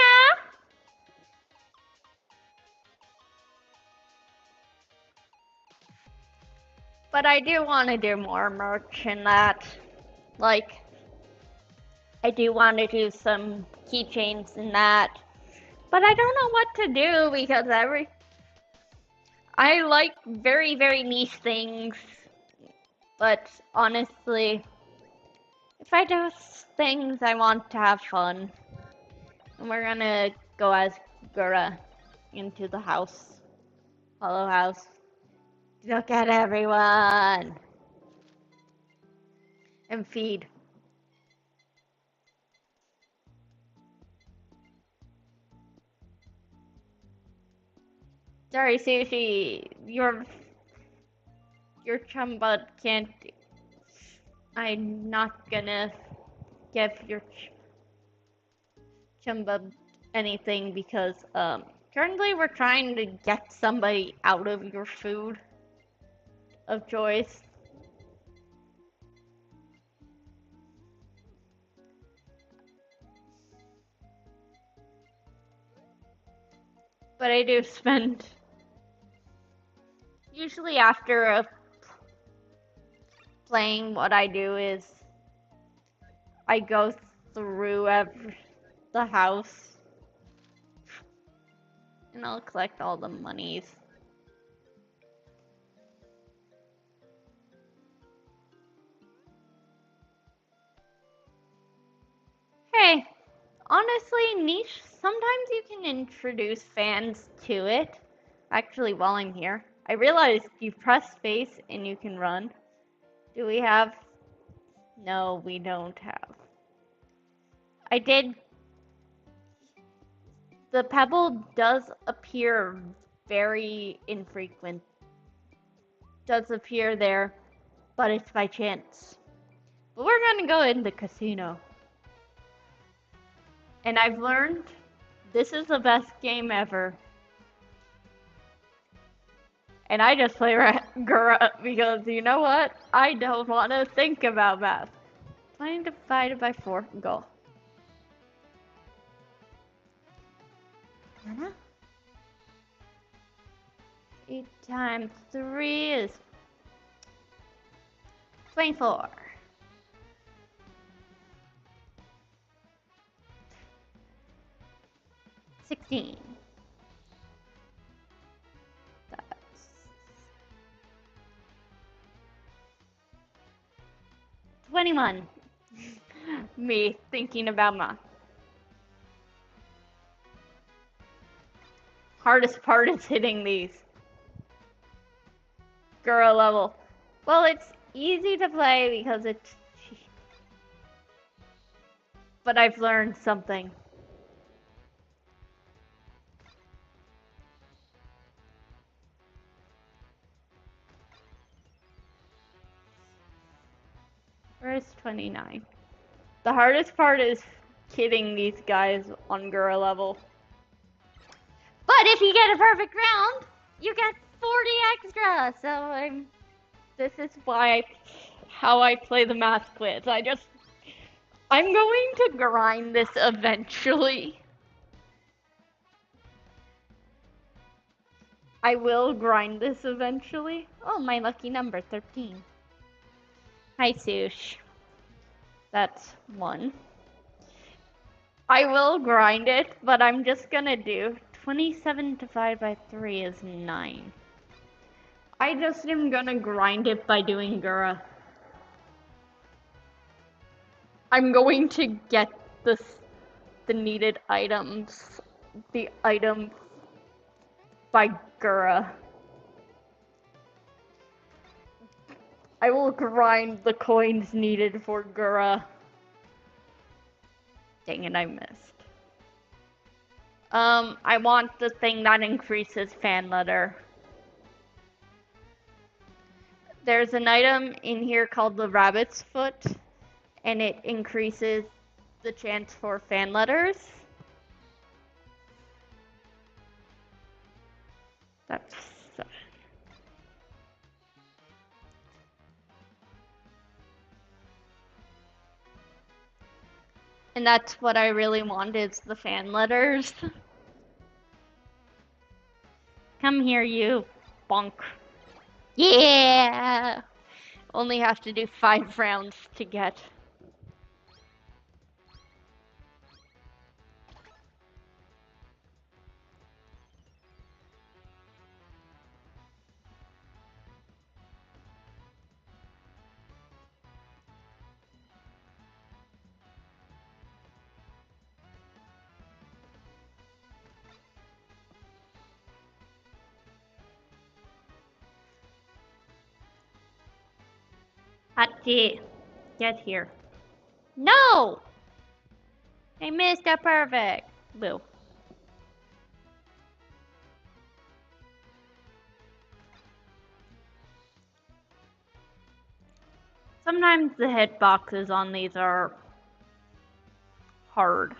But I do want to do more merch in that. Like, I do want to do some keychains in that. But I don't know what to do because I like very, very niche things. But honestly, if I do things, I want to have fun. And we're gonna go as Gura into the house. Hollow house. Look at everyone! And feed. Sorry, Sushi. Your chum bud can't. I'm not gonna give your chum bud anything because currently we're trying to get somebody out of your food of choice. But I do spend usually after playing. What I do is I go through the house and I'll collect all the monies. Hey, honestly, niche, sometimes you can introduce fans to it. Actually, while I'm here, I realized you press space and you can run. Do we have? No, we don't have. I did. The pebble does appear very infrequent. Does appear there, but it's by chance. But we're gonna go in the casino. And I've learned this is the best game ever. And I just play Gura because you know what? I don't want to think about math. 20 divided by 4, go. 8 times 3 is 24. 16. That's 21. Me thinking about math. Hardest part is hitting these. Girl level. Well, it's easy to play because it's... But I've learned something. Where's 29? The hardest part is hitting these guys on Gura level. But if you get a perfect round, you get 40 extra. So this is how I play the math quiz. I'm going to grind this eventually. I will grind this eventually. Oh, my lucky number, 13. Hi, Sush. That's 1. I will grind it, but I'm just gonna do 27 divided by 3 is 9. I just am gonna grind it by doing Gura. I'm going to get the needed items, the item by Gura. I will grind the coins needed for Gura. Dang it, I missed. I want the thing that increases fan letter. There's an item in here called the rabbit's foot, and it increases the chance for fan letters. That's 7. And that's what I really want is the fan letters. Come here, you. Bonk. Yeah! Only have to do 5 rounds to get. Hachi, get here. No! I missed a perfect. Boo. Sometimes the hitboxes on these are hard.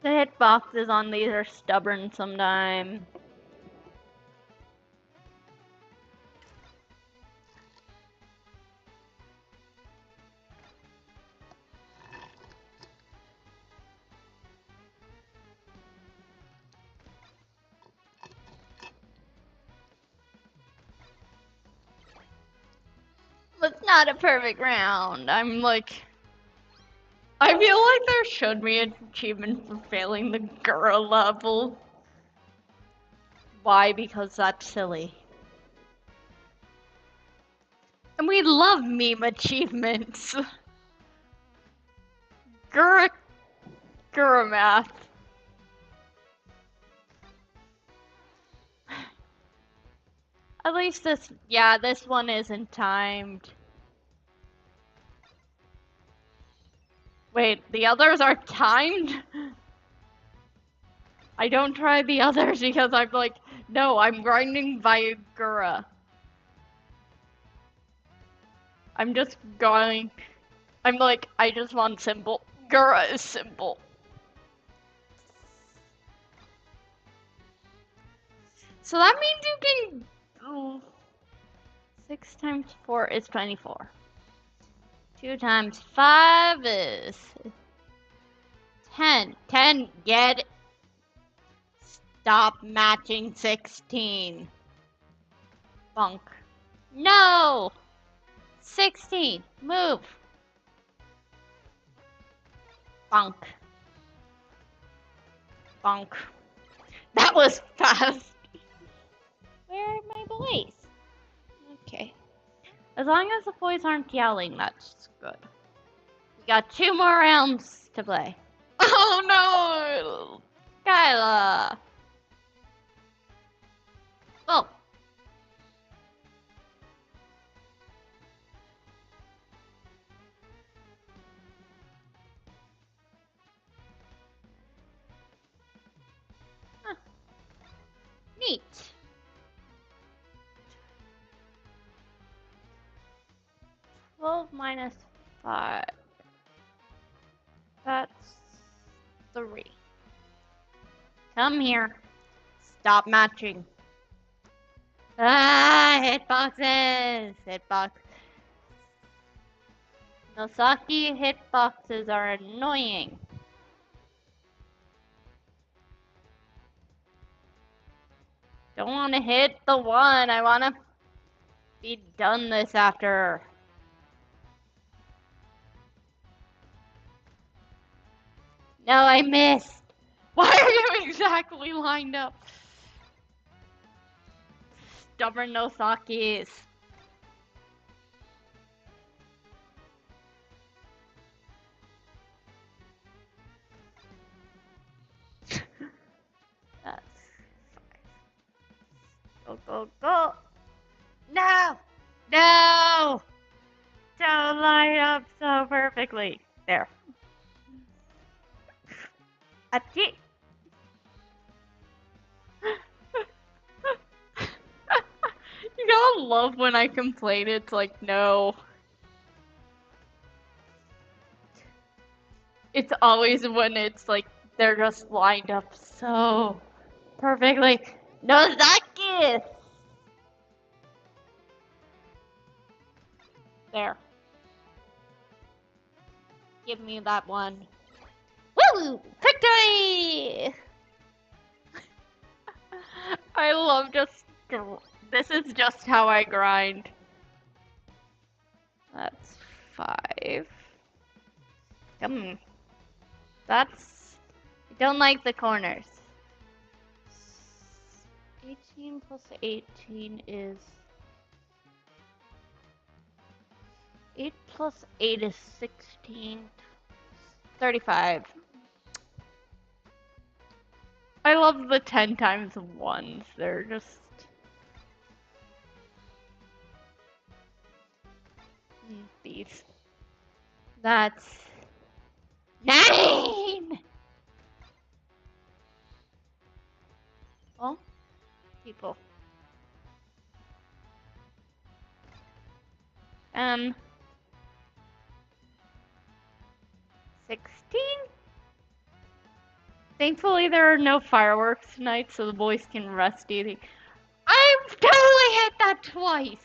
The hitboxes on these are stubborn sometimes. It's not a perfect round. I feel like there should be an achievement for failing the Gura level. Why? Because that's silly. And we love meme achievements. Gura math. At least this one isn't timed. Wait, the others are timed? I don't try the others because I'm like, no, I'm grinding by Gura. I'm just going. I'm like, I just want simple. Gura is simple. So that means you can. 6 times 4 is 24. 2 times 5 is 10. 10, get it. Stop matching 16. Bunk. No! 16. Move. Bunk. Bunk. That was fast. Where are my boys? Okay. As long as the boys aren't yelling, that's good. We got 2 more rounds to play. Oh no! Kyla! Oh. 12 minus 5. That's 3. Come here. Stop matching. Ah, hitboxes! Hitbox. Nosaki hitboxes are annoying. Don't want to hit the 1. I want to be done this after. No, I missed. Why are you exactly lined up? Stubborn Nosakis. That's go, go, go. No! No! Don't line up so perfectly. There. Achoo! You gotta love when I complain, it's like, no. It's always when it's like, they're just lined up so perfectly. Nozakis! There. Give me that one. Woo! Victory! I love just... This is just how I grind. That's 5. That's... I don't like the corners. 18 plus 18 is... 8 plus 8 is 16. 35. I love the 10 times 1s. They're just... These. That's... 9! Oh, people. 16? Thankfully there are no fireworks tonight, so the boys can rest eating. I totally hit that twice!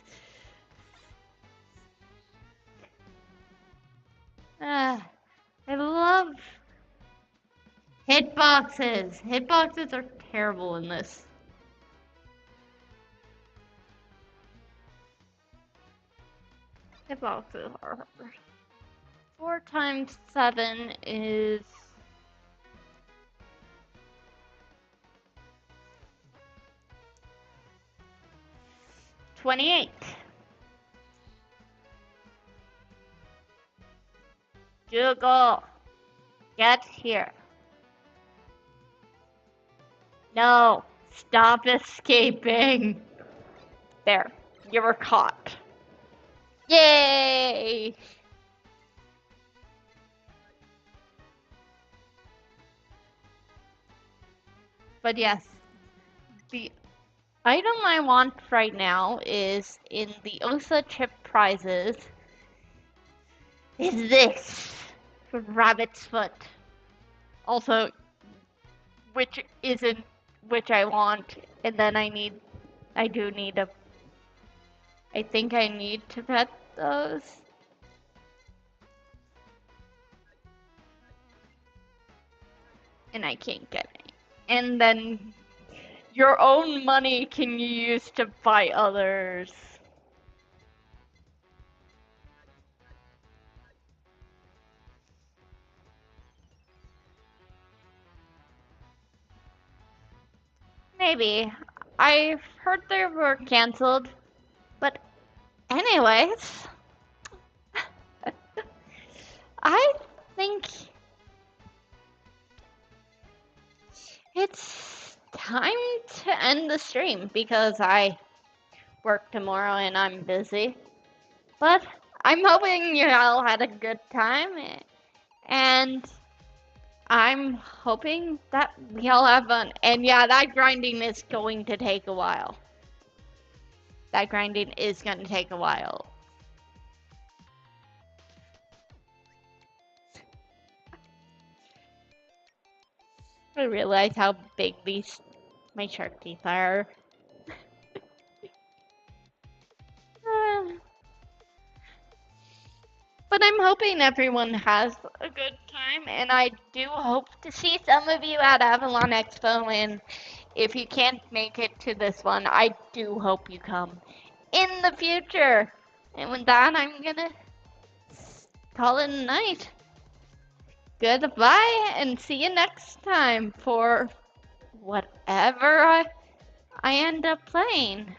I love hitboxes. Hitboxes are terrible in this. Hitboxes are hard. 4 times 7 is... 28. Juggle. Get here. No. Stop escaping. There. You were caught. Yay! But yes, the item I want right now is in the OSA chip prizes. Is this rabbit's foot? Also, which isn't which I want, and then I do need a. I think I need to pet those. And I can't get any. And then your own money can you use to buy others. Maybe. I've heard they were canceled. But anyways, I think it's time to end the stream because I work tomorrow and I'm busy. But I'm hoping you all had a good time, and I'm hoping that we all have fun. And yeah, that grinding is going to take a while. That grinding is going to take a while. I realize how big my shark teeth are. Uh, but I'm hoping everyone has a good time, and I do hope to see some of you at Avalon Expo. And if you can't make it to this one, I do hope you come in the future. And with that, I'm gonna call it a night. Goodbye, and see you next time for whatever I end up playing.